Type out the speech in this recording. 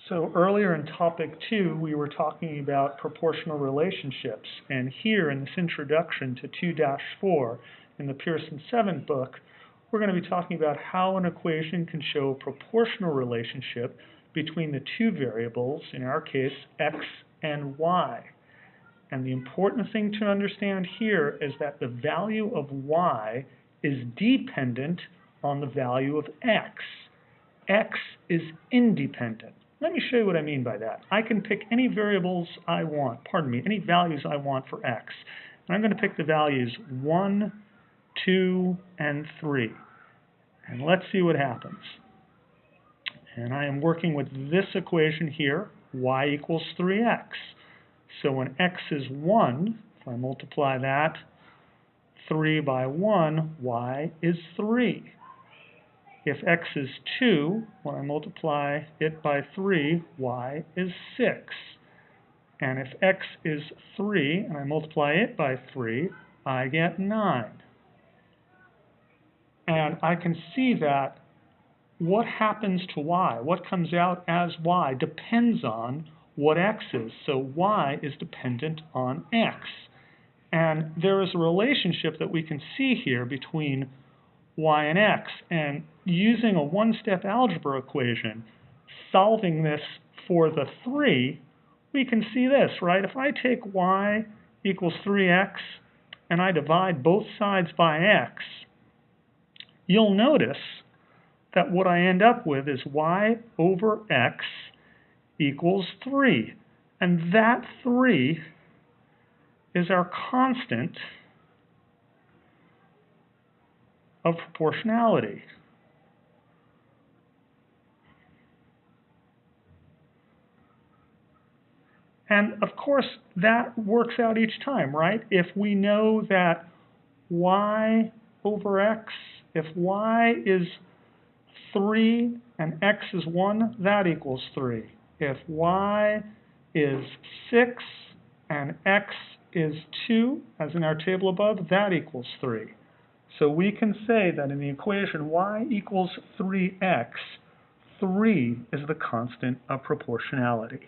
So earlier in topic 2, we were talking about proportional relationships. And here in this introduction to 2-4 in the Pearson 7 book, we're going to be talking about how an equation can show a proportional relationship between the two variables, in our case, x and y. And the important thing to understand here is that the value of y is dependent on the value of x. X is independent. Let me show you what I mean by that. I can pick any variables I want, any values I want for x. And I'm going to pick the values 1, 2, and 3. And let's see what happens. And I am working with this equation here, y equals 3x. So when x is 1, if I multiply that 3 by 1, y is 3. If x is 2, when I multiply it by 3, y is 6. And if x is 3, and I multiply it by 3, I get 9. And I can see that what happens to y, what comes out as y, depends on what x is. So y is dependent on x. And there is a relationship that we can see here between y and x. And using a one-step algebra equation, solving this for the 3, we can see this, right? If I take y equals 3x and I divide both sides by x, you'll notice that what I end up with is y over x equals 3. And that 3 is our constant of proportionality. And of course, that works out each time, right? If we know that y over x, if y is 3 and x is 1, that equals 3. If y is 6 and x is 2, as in our table above, that equals 3. So we can say that in the equation y equals 3x, 3 is the constant of proportionality.